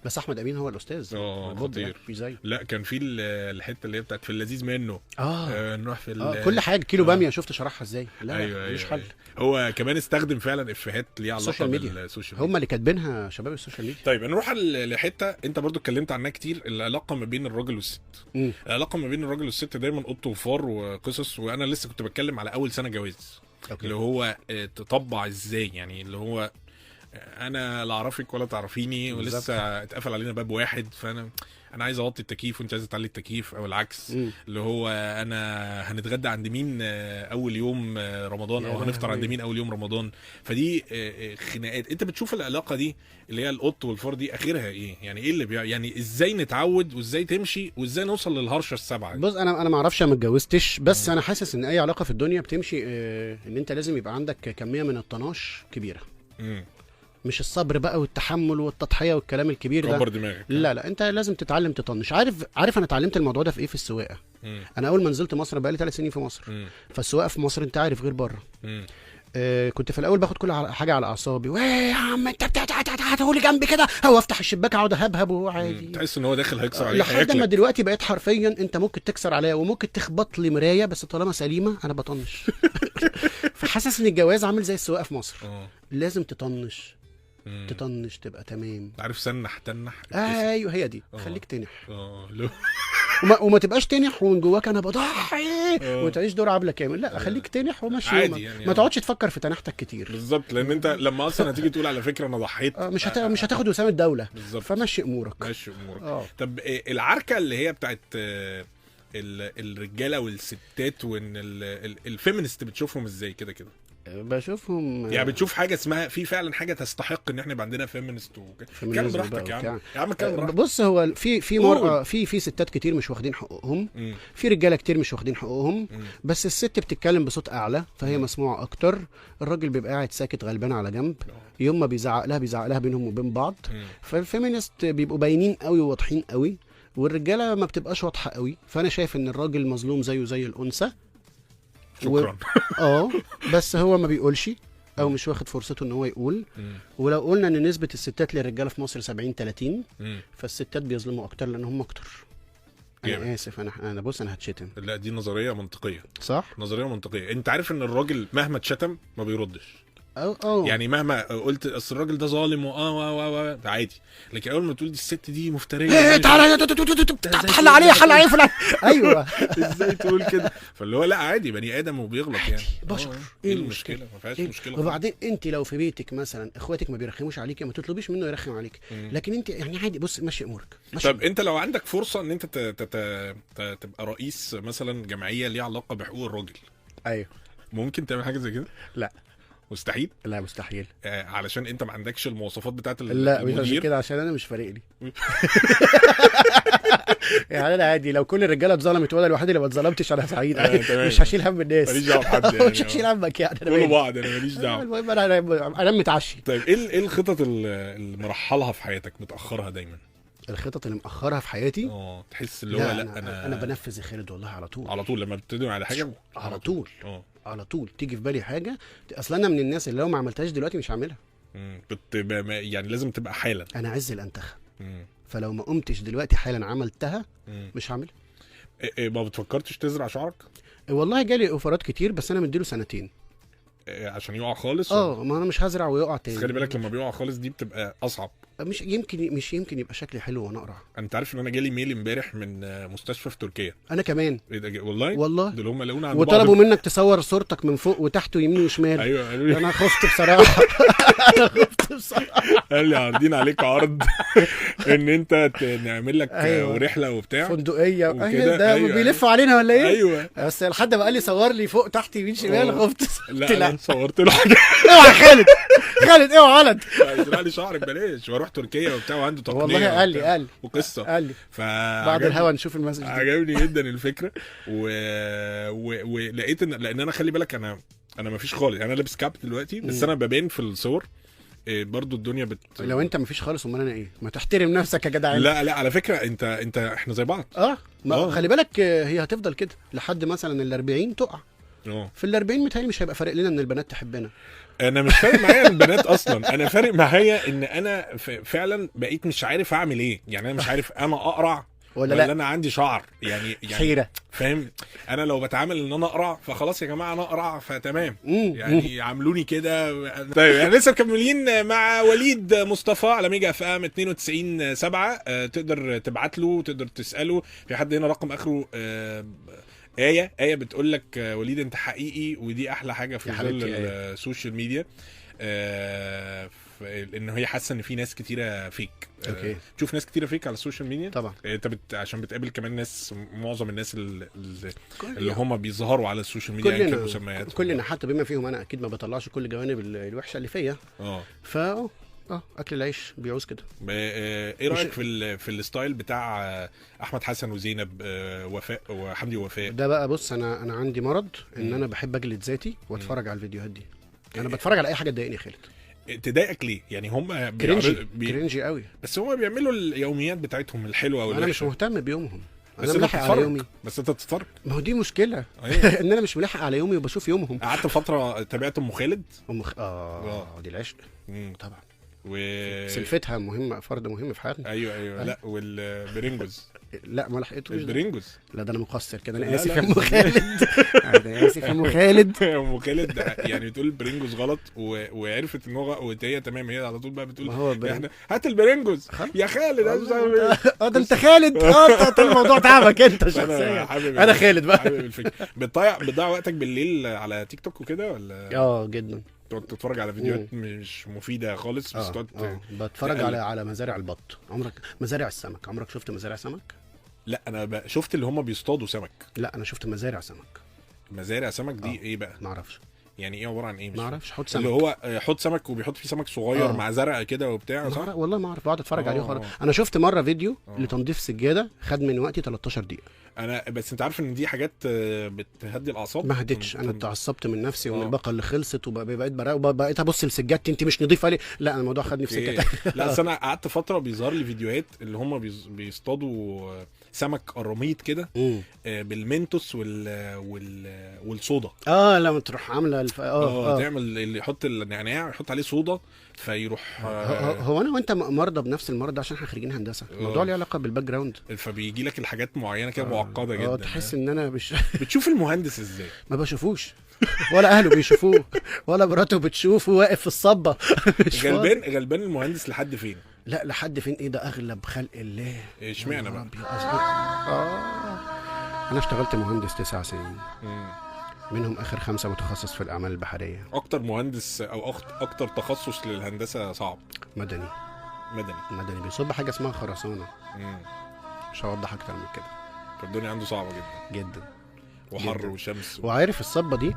بس احمد امين هو الاستاذ. خطير. لا كان في الحته اللي هي بتاعت في اللذيذ منه. نروح في كل حاجه كيلو باميه شفت شرحها ازاي. لا أيوة مش حل. هو كمان استخدم فعلا افيهات ليها علاقه بالسوشيال ميديا. هم اللي كاتبينها شباب السوشيال ميديا. طيب نروح لحته انت برضو اتكلمت عنها كتير، العلاقه ما بين الراجل والست. العلاقه ما بين الراجل والست دايما قط وفار وقصص. وانا لسه كنت بتكلم على اول سنه جواز. اللي هو تطبع ازاي، يعني اللي هو انا لا اعرفك ولا تعرفيني ولسه اتقفل علينا باب واحد، فانا عايز اوطي التكييف وانت عايزه تعلي التكييف، او العكس. اللي هو انا هنتغدى عند مين اول يوم رمضان، او هنفطر عند مين اول يوم رمضان. فدي خناقات. انت بتشوف العلاقه دي اللي هي القط والفار دي اخرها ايه؟ يعني ايه اللي يعني ازاي نتعود وازاي تمشي وازاي نوصل للهرشه السبعه؟ بص انا ما اعرفش، ما اتجوزتش، بس انا حاسس ان اي علاقه في الدنيا بتمشي ان انت لازم يبقى عندك كميه من الطناش كبيره. مش الصبر بقى والتحمل والتضحيه والكلام الكبير ده. كبر دماغك. لا انت لازم تتعلم تطنش. عارف انا اتعلمت الموضوع ده في ايه؟ في السواقه. انا اول ما نزلت مصر بقى لي 3 سنين في مصر. فالسواقه في مصر انت عارف غير بره. كنت في الاول باخد كل حاجه على اعصابي، ويه يا عم انت هتقولي جنبي كده، هو افتح الشباك اقعد اهبهب وهو عادي. تحس ان هو داخل هيكسر عليك، لحد ما دلوقتي بقيت حرفيا انت ممكن تكسر عليا وممكن تخبط لي مرايه، بس طالما سليمه انا بطنش. فحاسس ان الجواز عامل زي السواقه في مصر، لازم تطنش تطنش تبقى تمام، عارف سنح تنح. ايوه هي دي. خليك تنح لو وما تبقاش تنح ومن جواك انا بضحي وتعيش دور عبله كامل. لا خليك تنح وماشي يومك يعني، ما تقعدش تفكر في تنحتك كتير. بالظبط، لان انت لما اصلا هتيجي تقول على فكره انا ضحيت مش هتاخد وسام الدوله. بالظبط، فمشي امورك. طب العركه اللي هي بتاعت الرجاله والستات وان الفيمينست بتشوفهم ازاي كده؟ بشوفهم يعني بتشوف حاجه اسمها في فعلا حاجه تستحق ان احنا يبقى عندنا فيمينست كلام براحتك يا عم، يا عم كلام براحتك. بص هو في مرأة في ستات كتير مش واخدين حقوقهم، في رجاله كتير مش واخدين حقوقهم، بس الست بتتكلم بصوت اعلى فهي مسموعه اكتر. الراجل بيبقى قاعد ساكت غلبان على جنب، يوم ما بيزعق لها بينهم وبين بعض. فالفيمينست بيبقوا باينين قوي وواضحين قوي، والرجاله ما بتبقاش واضحه قوي. فانا شايف ان الراجل مظلوم زيه زي الانثى. شكرا. بس هو ما بيقولش او مش واخد فرصته ان هو يقول. ولو قلنا ان نسبه الستات للرجاله في مصر 70-30، فالستات بيظلموا اكتر لان هم اكتر. انا اسف، انا بص انا هتشتم. لا دي نظريه منطقيه، صح، نظريه منطقيه. انت عارف ان الراجل مهما اتشتم ما بيردش. يعني مهما قلت اصل الراجل ده ظالم عادي، لكن اول ما تقول دي الست دي مفتريه تعالى حل عليه فلان. ايوه ازاي تقول كده؟ فاللي هو لا عادي، بني ادم وبيغلط يعني، بشر. ايه المشكله؟ ما فيهاش مشكله. وبعدين انت لو في بيتك مثلا اخواتك ما بيرخموش عليك، ما تطلبيش منه يرخم عليك، لكن انت يعني عادي، بص ماشي امورك. طب انت لو عندك فرصه ان انت تبقى رئيس مثلا جمعيه ليها علاقه بحقوق الراجل، ايوه، ممكن تعمل حاجه زي كده؟ لا مستحيل. لا مستحيل. علشان انت ما عندكش المواصفات بتاعت لا مش عشان كده، عشان انا مش فارق لي. يعني انا عادي لو كل الرجاله اتظلمت وانا الوحيد اللي ما اتظلمتش انا سعيد. مش هشيل هم الناس، ماليش دعوه بحد يعني. مش هشيل همك يعني، كله بعض، انا ماليش دعوه. المهم انا متعشي. طيب ايه الخطط اللي مرحلها في حياتك، متاخرها دايما؟ الخطط اللي مأخرها في حياتي تحس اللي هو لا انا بنفذ يا خالد والله على طول لما بتدوم على حاجه على طول تيجي في بالي حاجه. اصلا انا من الناس اللي لو ما عملتهاش دلوقتي مش هعملها. يعني لازم تبقى حالا. انا عز الانتخه، فلو ما قمتش دلوقتي حالا عملتها مش هعملها. ما بتفكرتش تزرع شعرك؟ والله جالي اوفرات كتير، بس انا مديله 2 سنين عشان يقع خالص. ما انا مش هزرع ويقع تاني. خلي بالك لما بيقع خالص دي بتبقى اصعب. مش يمكن يبقى شكلي حلو وانا اقرع. انت عارف ان انا جالي ميل امبارح من مستشفى في تركيا؟ انا كمان. ايه ده والله دول هم لقونا عند وطلبوا منك تصور صورتك من فوق وتحت ويمين وشمال. ايوه قالوا لي. انا خفت بصراحه. قال لي عاملين عليك عرض ان انت نعمل لك رحله وبتاع فندقيه ده بيلفوا علينا ولا ايه؟ ايوه بس لحد ما قال لي صور لي فوق تحت يمين شمال خفت. لا صورت له حاجه. اوعى خالد اوعى ولد يزرع لي شعرك ببلاش واروح تركيا وبتاع وعنده تقنيه. والله قال لي وقصه قال لي بعد الهوا نشوف المسج دي. عجبني جدا الفكره ولقيت لان انا خلي بالك انا ما فيش خالص، انا لابس كاب دلوقتي بس انا ببان في الصور برضو الدنيا لو انت ما فيش خالص امال انا ايه؟ ما تحترم نفسك يا جدع. لا على فكره انت احنا زي بعض. خلي بالك هي هتفضل كده لحد مثلا ال40 تقع. في ال40 متهيألي مش هيبقى فارق لنا ان البنات تحبنا. انا مش فارق معايا البنات اصلا، انا فارق معايا ان انا فعلا بقيت مش عارف اعمل ايه. يعني انا مش عارف انا اقرع ولا انا عندي شعر يعني خيره، فاهم؟ انا لو بتعامل ان انا اقرع فخلاص يا جماعه انا اقرع فتمام يعني عاملوني كده. طيب يعني لسه مكملين مع وليد مصطفى على ميجا اف ام 92.7. تقدر تبعت له، تقدر تساله. في حد هنا رقم اخره آية بتقول لك وليد انت حقيقي، ودي احلى حاجه في ظل السوشيال ميديا. ان هي حاسه ان في ناس كتيره فيك. تشوف ناس كتيره فيك على السوشيال ميديا طبعا. انت عشان بتقابل كمان ناس، معظم الناس اللي هم بيظهروا على السوشيال ميديا يعني كمسميات كلنا، حتى بما فيهم انا اكيد ما بطلعش كل الجوانب الوحشه اللي فيا. اكل العيش بيعوز كده. ايه رايك في الستايل بتاع احمد حسن وزينب وفاء وحمدي ووفاء ده بقى؟ بص انا عندي مرض ان انا بحب اجلد ذاتي واتفرج على الفيديوهات دي. انا بتفرج على اي حاجه تضايقني يا خالد. تضايقك ليه؟ يعني هم كرنجي قوي، بس هم بيعملوا اليوميات بتاعتهم الحلوه انا مش مهتم بيومهم. انا ملاحق على يومي. بس انت بتتفرج. ما هو دي مشكله. ان انا مش ملاحق على يومي وبشوف يومهم. قعدت فتره تابعت ام خالد. دي العشق طبعا، سلفتها مهمه، فرد مهم في حياتنا. ايوه. لا والبرينجوز لا ما لحقتوش. البرينجوز لا ده انا مقصر كده، انا اسف يا ام خالد. انا اسف يا ام خالد. ام خالد يعني بتقول البرينجوز غلط وعرفت ان هو وهي تمام، هي على طول بقى بتقول احنا هات البرينجوز يا خالد. ده انت خالد. انت الموضوع تعبك انت شخصيا. انا خالد بقى. حابب الفكره. بتضيع وقتك بالليل على تيك توك وكده ولا؟ جدا. تقعد تتفرج على فيديوهات مش مفيده خالص، بس تقعد بتفرج على مزارع البط. مزارع السمك، عمرك شفت مزارع سمك؟ لا انا شفت اللي هم بيصطادوا سمك. لا انا شفت مزارع سمك. مزارع سمك دي ايه بقى؟ ما اعرفش يعني ايه، عباره عن ايه؟ ما اعرفش. حوض سمك اللي هو حوض سمك وبيحط فيه سمك صغير مع زرع كده وبتاع، صح؟ والله ما اعرف، بقعد اتفرج عليه وخلاص. انا شفت مره فيديو لتنظيف سجاده خد من وقتي 13 دقيقه. انا بس انت عارف ان دي حاجات بتهدي الاعصاب. ما هديتش، انا اتعصبت من نفسي ومن الباقه اللي خلصت، وبقيت ابص لسجادتي انت مش نضيفه ليه. لا انا الموضوع خدني في سكه. لا اصل انا قعدت فتره بيظهر لي فيديوهات اللي هم بيصطادوا سمك قراميط كده بالمنتوس والصودا. لما تروح عامله تعمل اللي يحط النعناع يحط عليه صودا فيروح. هو انا وانت مرضى بنفس المرض ده عشان احنا خريجين هندسه. الموضوع له علاقه بالباك جراوند، فبيجي لك الحاجات معينه كده معقده جدا. تحس ان انا مش بتشوف المهندس ازاي؟ ما بشوفوش ولا اهله بيشوفوه ولا مراته بتشوفه واقف في الصبه. غلبان المهندس لحد فين؟ لا لحد فين ايه؟ ده اغلب خلق الله. اشمعنى بقى؟ انا اشتغلت مهندس 9 سنين، منهم اخر 5 متخصص في الاعمال البحريه. اكتر مهندس او اكتر تخصص للهندسه صعب؟ مدني بيصب حاجه اسمها خرسانه. مش هوضح اكتر من كده. فالدنيا عنده صعبه جدا وحر جداً. وشمس وعارف الصبه دي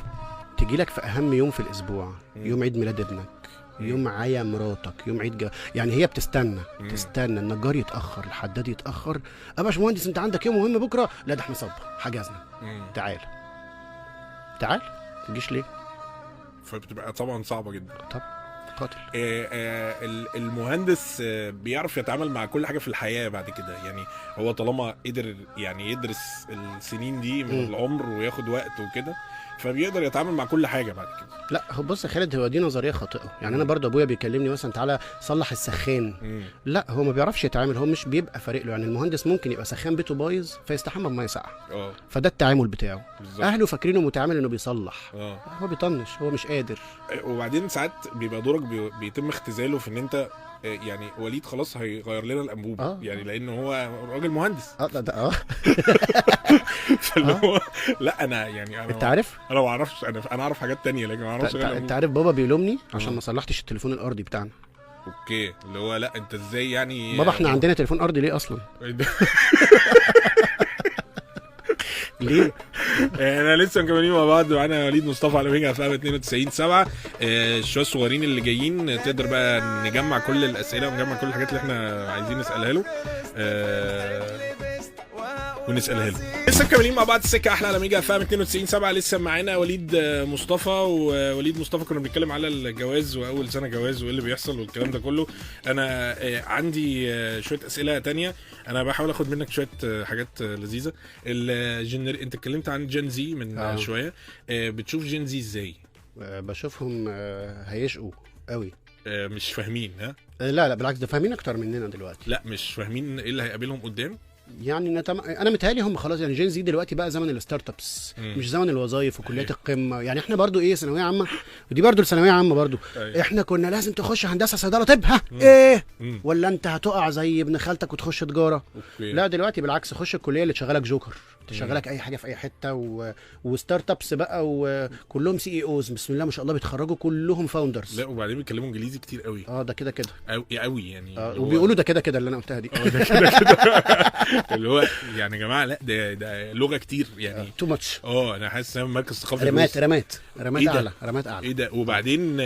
تجي لك في اهم يوم في الاسبوع. يوم عيد ميلاد ابنك، يوم عيا مراتك، يوم عيد يعني هي بتستنى النجار يتاخر، الحداد يتاخر. يا باشمهندس انت عندك يوم مهم بكره. لا ده احنا صبه حجزنا. تعال تجيش ليه؟ فبتبقى طبعا صعبه جدا. طب قاتل. المهندس بيعرف يتعامل مع كل حاجه في الحياه بعد كده، يعني هو طالما قدر يعني يدرس السنين دي من العمر وياخد وقت وكده، فبيقدر يتعامل مع كل حاجه بعد كده. لا هو بص يا خالد، هو دي نظريه خاطئه. يعني انا برضه ابويا بيكلمني مثلا تعالى صلح السخان. لا هو ما بيعرفش يتعامل، هو مش بيبقى فارق له. يعني المهندس ممكن يبقى سخان بيته بايظ فيستحمى بميه ساقعه. فده التعامل بتاعه بالزبط. اهله فاكرينه متعامل انه بيصلح. هو بيطنش، هو مش قادر. وبعدين ساعات بيبقى دورك بيتم اختزاله في ان انت يعني وليد خلاص هيغير لنا الانبوب. يعني لان هو راجل مهندس. هو لا انا يعني انت عارف انا ما اعرفش، انا اعرف حاجات تانية لكن ما اعرفش. انت عارف بابا بيلومني عشان ما صلحتش التليفون الارضي بتاعنا. اوكي اللي هو لا انت ازاي يعني بابا احنا عندنا تليفون ارضي ليه اصلا؟ ليه؟ احنا لسه مكملين مع بعض، معانا وليد مصطفى على ميجا FM 92.7. الشوية الصغيرين اللي جايين تقدر بقى نجمع كل الاسئله ونجمع كل الحاجات اللي احنا عايزين نسالها له ونسالها له. لسه مكملين مع بعض السكه احلى على ميجا FM 92.7. لسه معانا وليد مصطفى، ووليد مصطفى كنا بنتكلم على الجواز واول سنه جواز وايه اللي بيحصل والكلام ده كله. انا عندي شويه اسئله تانية، انا بحاول اخد منك شويه حاجات لذيذه. انت اتكلمت عن جين زي من شويه، بتشوف جين زي ازاي؟ بشوفهم هيشقوا قوي، مش فاهمين. لا بالعكس، ده فاهمين اكتر مننا دلوقتي. لا مش فاهمين ايه اللي هيقابلهم قدام. يعني انا متهيألي هم خلاص، يعني جين زي دلوقتي بقى زمن الستارت ابس، مش زمن الوظائف وكليات القمه. يعني احنا برضو ثانويه عامه، ودي برضو الثانويه عامه برضو. احنا كنا لازم تخش هندسه صيدله طب ايه ولا انت هتقع زي ابن خالتك وتخش تجاره. لا دلوقتي بالعكس، خش الكليه اللي تشغلك جوكر، تشغلك اي حاجه في اي حته وستارت ابس بقى، وكلهم CEO بسم الله ما شاء الله بيتخرجوا كلهم فاوندرز. لا وبعدين بيتكلموا انجليزي كتير قوي. ده كده قوي يعني. وبيقولوا ده كده اللي انا قلتها دي. ده كده اللي هو يعني يا جماعه لا ده لغه كتير يعني تو ماتش. انا حاسس ان مركز ثقافي رمات اعلى ايه ده. وبعدين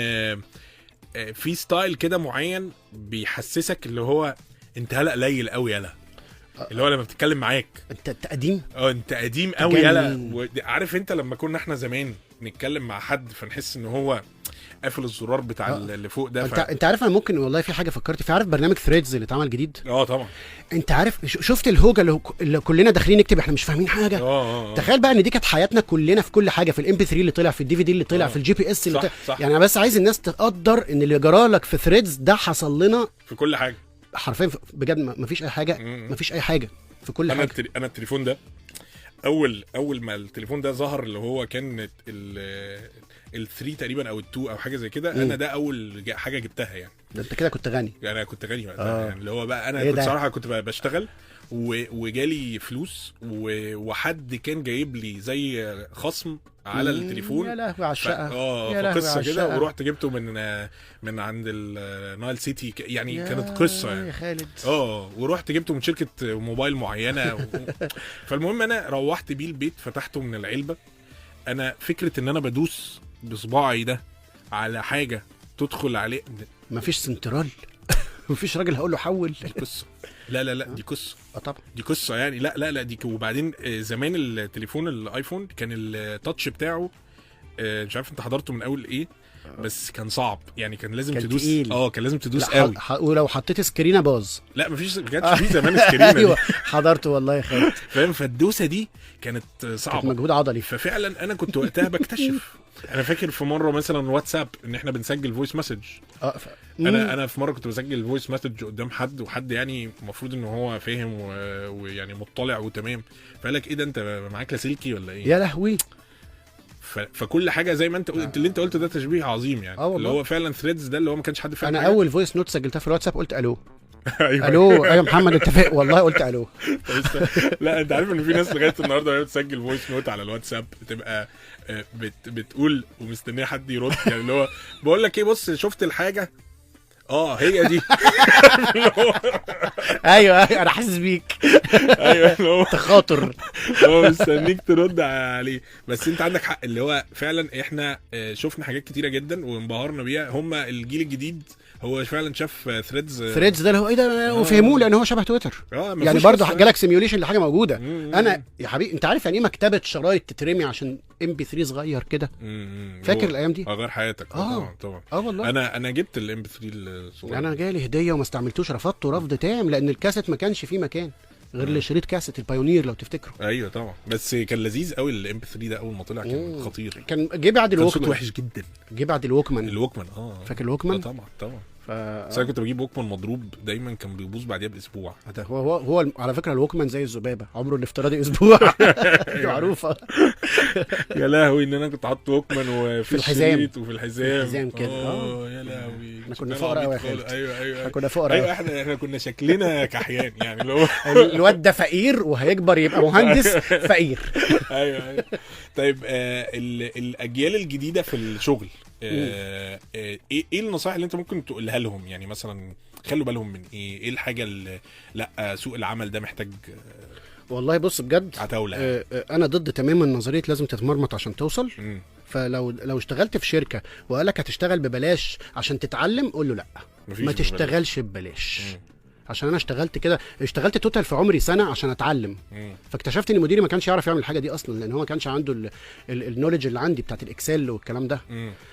في ستايل كده معين بيحسسك اللي هو انت هلا قليل قوي يلا، اللي هو لما بتتكلم معاك انت قديم. انت قديم قوي يلا. عارف انت لما كنا احنا زمان نتكلم مع حد فنحس ان هو قافل الزرار بتاع اللي فوق ده. انت عارف انا ممكن والله في حاجه فكرت في، عارف برنامج ثريدز اللي اتعمل جديد؟ طبعا. انت عارف شفت الهوجه اللي كلنا داخلين نكتب احنا مش فاهمين حاجه. تخيل بقى ان دي كانت حياتنا كلنا في كل حاجه، في الام بي 3 اللي طلع، في الدي في دي اللي طلع، في الجي بي اس اللي طلع. يعني انا بس عايز الناس تقدر ان اللي جرالك في ثريدز ده حصل لنا في كل حاجه حرفيا، بجد مفيش اي حاجه، مفيش اي حاجه في كل حاجه. انا التليفون ده اول ما التليفون ده ظهر اللي هو كان ال3 تقريبا او ال2 او حاجه زي كده، انا ده اول حاجه جبتها يعني. ده انت كده كنت غني. يعني انا كنت غني يعني اللي هو بقى انا كنت صراحه كنت بشتغل وجالي فلوس وحد كان جايب لي زي خصم على التليفون. يا لهوي على الشقه. قصه كده، ورحت جبته من عند النايل سيتي يعني كانت قصه يعني يا خالد. ورحت جبته من شركه موبايل معينه فالمهم انا روحت بيه البيت، فتحته من العلبه. انا فكره ان انا بدوس بصباعي ده على حاجه تدخل عليه، مفيش سنترال مفيش راجل هقول له حول. دي قصه. لا دي قصه. طبعا دي قصه يعني. لا دي. وبعدين زمان التليفون الايفون كان التاتش بتاعه مش عارف انت حضرته من اول ايه، بس كان صعب يعني، كان لازم تدوس. كان لازم تدوس قوي. ولو حطيت سكرينه باظ. لا مفيش، ما كانش في زمان سكرينه. ايوه حضرته والله يا خالد. فاهم؟ فالدوسه دي كانت صعبه، كانت مجهود عضلي. ففعلا انا كنت وقتها بكتشف. انا فاكر في مره مثلا واتساب ان احنا بنسجل فويس مسج. انا في مره كنت بسجل فويس مسج قدام حد، وحد يعني المفروض ان هو فاهم ويعني مطلع وتمام، فقال لك ايه ده انت معاك لاسلكي ولا ايه؟ يا لهوي. فكل حاجه زي ما انت قلت، اللي انت قلته ده تشبيه عظيم يعني. اللي هو فعلا ثريدز ده اللي هو ما كانش حد فاهم. انا اول فويس نوت سجلتها في الواتساب قلت الو. الو ايوه محمد اتفق والله قلت الو. لا انت عارف ان في ناس لغايه النهارده وهي بتسجل فويس نوت على الواتساب بتبقى بتقول ومستنيه حد يرد يعني، اللي هو بقول لك ايه، بص شفت الحاجه هي دي. ايوه انا حاسس بيك. ايوه اللي هو تخاطر، هو مستنيك ترد عليه. بس انت عندك حق، اللي هو فعلا احنا شفنا حاجات كتيره جدا وانبهرنا بيها. هم الجيل الجديد هو فعلا شاف ثريدز ده اللي هو ايه ده، وفهموه لان هو شبه تويتر يعني. برضه جالك سيميوليشن لحاجه موجوده. انا يا حبيبي انت عارف يعني ايه مكتبه شرايط تترمي عشان ام بي 3 صغير كده؟ فاكر الايام دي؟ غير حياتك. طبعا والله انا جبت الام بي 3 الصغير. انا جالي هديه وما استعملتوش، رفضته رفض تام لان الكاسيت ما كانش فيه مكان غير لشريط كاسيت البايونير لو تفتكروا. ايوه طبعا، بس كان لذيذ قوي الام بي 3 ده اول ما طلع، كان خطير. كان جه بعد الووكمان. صوت وحش جدا. جه بعد الووكمان. فاكر الووكمان؟ طبعا بس انا كنت بجيب ووكمان مضروب دايما، كان بيبوظ بعديها باسبوع. هو على فكره الووكمان زي الذبابه، عمره الافتراضي اسبوع. معروفه. يا لهوي ان انا كنت حاطط ووكمان وفي الحزام وفي الحزام كده. يا لهوي احنا كنا فقراء قوي. ايوه احنا كنا فقراء. ايوه احنا كنا شكلنا كحيان يعني، اللي هو الواد ده فقير وهيكبر يبقى مهندس فقير. ايوه طيب الاجيال الجديده في الشغل ايه النصائح اللي انت ممكن تقولها لهم؟ يعني مثلا خلوا بالهم من ايه الحاجه اللي لا سوق العمل ده محتاج. والله بص بجد عتاوله. انا ضد تماما نظريه لازم تتمرمط عشان توصل. فلو اشتغلت في شركه وقالك هتشتغل ببلاش عشان تتعلم، قول له لا ما تشتغلش ببلاش. عشان انا اشتغلت كده، اشتغلت توتال في عمري سنه عشان اتعلم. فاكتشفت ان مديري ما كانش يعرف يعمل الحاجه دي اصلا، لان هو ما كانش عنده النوليدج اللي عندي بتاعت الاكسل والكلام ده.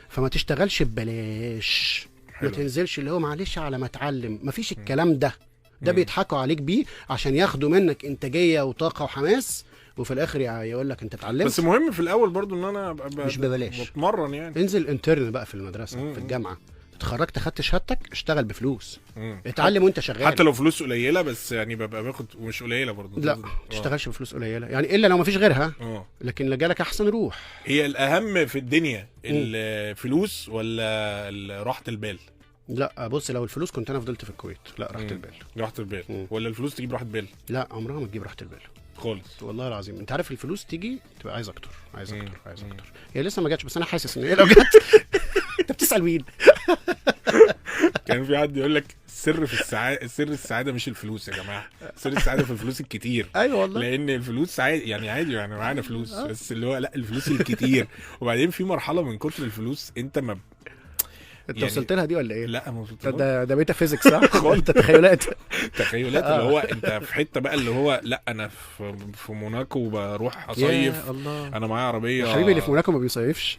فما تشتغلش ببلاش. ما تنزلش اللي هو معلش على ما اتعلم، ما فيش الكلام ده. بيضحكوا عليك بيه عشان ياخدوا منك انتاجيه وطاقه وحماس، وفي الاخر يقول لك انت اتعلمت. بس مهم في الاول برضو ان انا مش ببلاش بتمرن يعني. انزل انترن بقى في المدرسه في الجامعه، اتخرجت خدت شهادتك، اشتغل بفلوس. اتعلم وانت شغال، حتى لو فلوس قليله، بس يعني ببقى باخد مش قليله برضو. لا تشتغلش بفلوس قليله يعني، الا لو ما فيش غيرها. لكن اللي جالك احسن روح. هي الاهم في الدنيا الفلوس ولا راحه البال؟ لا بص، لو الفلوس كنت انا فضلت في الكويت. لا راحه البال ولا الفلوس تجيب راحه بال؟ لا عمرها ما تجيب راحه البال خالص والله العظيم. انت عارف الفلوس تيجي تبقى عايز اكتر عايز اكتر. هي لسه ما جاتش، بس انا حاسس ان هي لو جت. انت بتسال مين؟ كان في حد يقول لك سر السعاده مش الفلوس يا جماعه، سر السعاده في الفلوس الكتير. ايوه والله، لان الفلوس عادي يعني معانا فلوس بس اللي هو لا الفلوس الكتير. وبعدين في مرحله من كتر الفلوس انت ما انت يعني وصلت لها دي ولا ايه؟ لا ما وصلت لها. ده ميتافيزيكس صح؟ انت تخيلات اللي هو انت في حته بقى اللي هو لا انا في موناكو بروح اصيف. الله. انا معايا عربيه. حبيبي اللي في موناكو ما بيصيفش.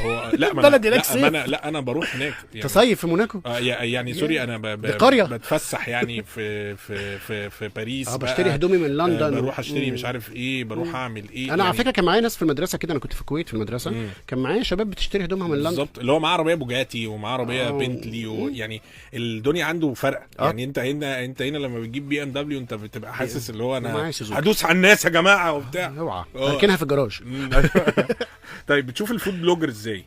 هو لا بلد هناك صيف. انا بروح هناك يعني تصيف في موناكو. يعني سوري انا بتفسح يعني في باريس. بشتري هدومي من لندن، بروح اشتري مش عارف ايه، بروح اعمل ايه. انا يعني على فكره كان معايا ناس في المدرسه كده، انا كنت في الكويت في المدرسه، كان معايا شباب بتشتري هدومها من لندن بالظبط، اللي هو معاه عربيه بوجاتي ومعاه عربيه بنتلي يعني الدنيا عنده فرق. يعني انت هنا لما بتجيب BMW انت بتبقى حاسس اللي هو انا هدوس على الناس يا جماعه وبتاع، اوعى اركنها في الجراج. طيب بتشوف الفود بلوجر ازاي؟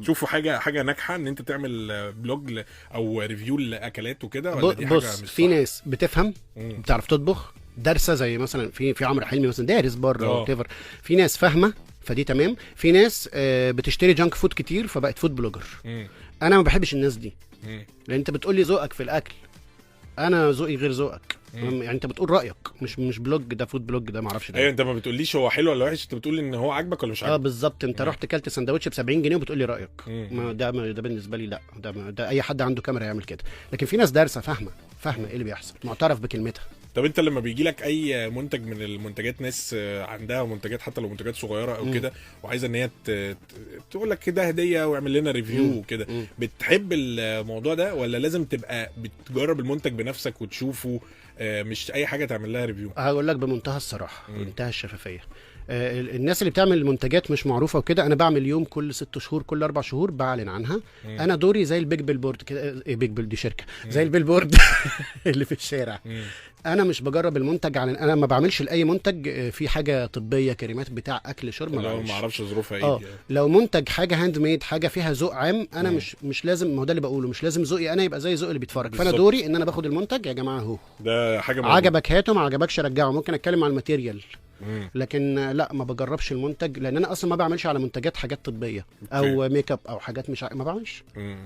تشوفوا حاجه ناجحه ان انت تعمل بلوج او ريفيو لاكلات وكده، ولا دي حاجه مش صح؟ في ناس بتفهم بتعرف تطبخ دارسه، زي مثلا في عمرو حلمي مثلا دارس بره وتيفر. في ناس فاهمه فدي تمام. في ناس بتشتري جانك فود كتير فبقت فود بلوجر. انا ما بحبش الناس دي، لان انت بتقول لي ذوقك في الاكل، انا ذوقي غير ذوقك. يعني انت بتقول رايك، مش بلوج ده فود بلوج ده ما اعرفش ده. ايوه انت ما بتقوليش هو حلو ولا وحش، انت بتقول ان هو عاجبك ولا مش عاجبك. بالظبط. انت رحت كلت سندوتش ب 70 جنيه وبتقول لي رايك. ده بالنسبه لي لا، ده اي حد عنده كاميرا يعمل كده. لكن في ناس دارسه فاهمه ايه اللي بيحصل، معترف بكلمتها. طب انت لما بيجي لك اي منتج من المنتجات، ناس عندها منتجات حتى لو منتجات صغيره او كده، وعايزه ان هي تقول لك كده هديه واعمل لنا ريفيو وكده، بتحب الموضوع ده ولا لازم تبقى بتجرب المنتج بنفسك وتشوفه، مش اي حاجه تعمل لها ريفيو؟ هقول لك بمنتهى الصراحه بمنتهى الشفافيه، الناس اللي بتعمل منتجات مش معروفه وكده، انا بعمل يوم كل 6 شهور كل 4 شهور بعلن عنها. انا دوري زي البيج بيلبورد كده. بيج بيل دي شركه زي البيلبورد اللي في الشارع. انا مش بجرب المنتج انا ما بعملش لاي منتج في حاجه طبيه كريمات بتاع اكل شرب، ما اعرفش ظروفها ايه. لو منتج حاجه هاند ميد، حاجه فيها ذوق عام، انا مش لازم، ما هو ده اللي بقوله، مش لازم ذوقي انا يبقى زي ذوق اللي بيتفرج. فانا دوري ان انا باخد المنتج، يا جماعه اهو ده حاجه موجودة. عجبك هاته، ما عجبكش رجعه. ممكن اتكلم عن الماتيريال، لكن لا ما بجربش المنتج، لان انا اصلا ما بعملش على منتجات حاجات طبيه او ميك اب او حاجات مش ما بعملش.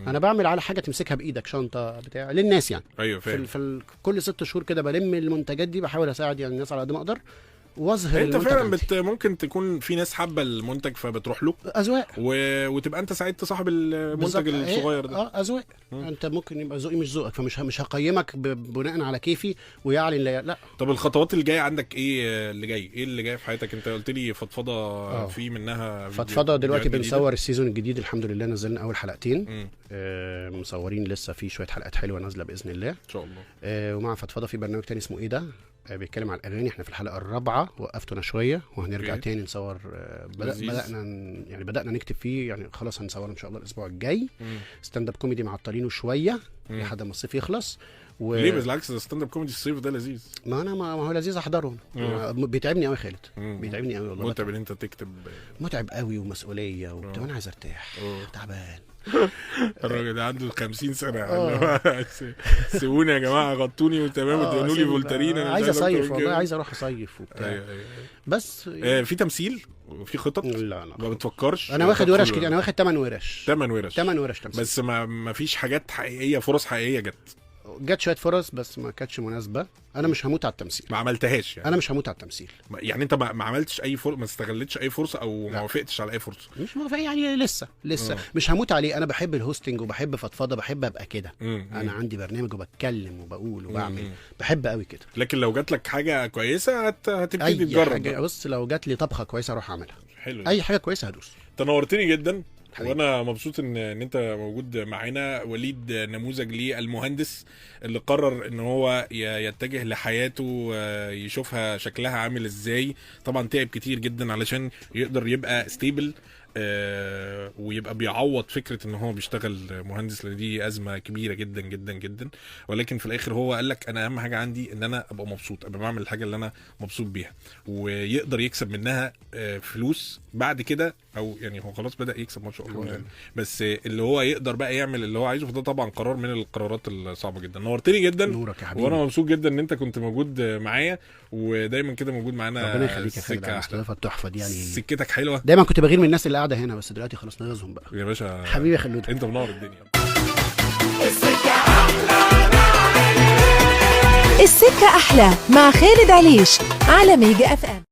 انا بعمل على حاجه تمسكها بايدك، شنطه بتاع للناس يعني. ايوه فاهم. كل 6 شهور كده بلم المنتجات دي، بحاول اساعد يعني الناس على قد ما اقدر واظهر انت فعلا ممكن تكون في ناس حابه المنتج فبتروح له اذواق وتبقى انت ساعدت صاحب المنتج الصغير ده. اذواق. انت ممكن يبقى ذوقي مش ذوقك، فمش هقيمك بناء على كيفي ويعلن لا. طب الخطوات اللي جايه عندك ايه؟ اللي جاي في حياتك؟ انت قلت لي فضفضه في منها فضفضه دلوقتي بنصور السيزون الجديد، الحمد لله نزلنا اول حلقتين. مصورين لسه في شويه حلقات حلوه نازله باذن الله ان شاء الله. ومع فضفضه في برنامج تاني اسمه ايه ده، بيتكلم عن الاغاني. احنا في الحلقه الرابعه وقفتنا شويه وهنرجع تاني نصور. بدأنا نكتب فيه يعني، خلاص هنصور ان شاء الله الاسبوع الجاي. ستاند اب كوميدي معطلينه شويه لحد ما الصيف يخلص. ليه؟ بالعكس الستاند اب كوميدي الصيف ده لذيذ. ما هو لذيذ احضره. بيتعبني قوي خالد، بيتعبني قوي والله. متعب ان انت تكتب، متعب قوي ومسؤوليه وبتاع، وانا عايز ارتاح، تعبان. الراجل ده عنده 50 سنه. سيبوني يا جماعه، غطوني وتمام وادونوا لي فولترين. انا عايز اصيف والله، عايز اروح اصيف وبتاع. أيوة. بس في تمثيل وفي خطط؟ لا ما بتفكرش؟ انا واخد ورش كده، انا واخد 8 ورش تمثيل. بس ما فيش حاجات حقيقيه، فرص حقيقيه جت شويه فرص بس ما كانتش مناسبه. انا مش هموت على التمثيل، ما عملتهاش يعني. انا مش هموت على التمثيل يعني انت ما عملتش اي فرصه، ما استغلتش اي فرصه او ما وافقتش على اي فرصه؟ مش موافق يعني، لسه مش هموت عليه. انا بحب الهوستنج وبحب فضفضه، بحب ابقى كده. انا عندي برنامج وبتكلم وبقول وبعمل، بحب قوي كده. لكن لو جات لك حاجه كويسه هتبتدي تجرب. بص لو جات لي طبخه كويسه اروح اعملها. حلو. اي حاجه كويسه هدوس. تنورتني جدا وانا مبسوط ان انت موجود معانا. وليد نموذج للمهندس اللي قرر ان هو يتجه لحياته، يشوفها شكلها عامل ازاي. طبعا تعب كتير جدا علشان يقدر يبقى ستيبل ويبقى بيعوض فكره ان هو بيشتغل مهندس، لان دي ازمه كبيره جدا جدا جدا. ولكن في الاخر هو قال لك انا اهم حاجه عندي ان انا ابقى مبسوط، ابقى بعمل الحاجه اللي انا مبسوط بيها، ويقدر يكسب منها فلوس بعد كده. او يعني هو خلاص بدا يكسب ما شاء الله يعني، بس اللي هو يقدر بقى يعمل اللي هو عايزه. فده طبعا قرار من القرارات الصعبه جدا. نورتني جدا. نورك يا حبيبي. وانا مبسوط جدا ان انت كنت موجود معايا، ودايما كده موجود معانا. ربنا يخليك يا خالد على الاستضافه التحفه دي. يعني سكتك حلوه. دايما كنت بغير من الناس اللي قاعده هنا، بس دلوقتي خلاص نغزهم بقى يا باشا. حبيبي يا خلود، انت منور الدنيا. السكة أحلى مع خالد عليش على ميجا FM.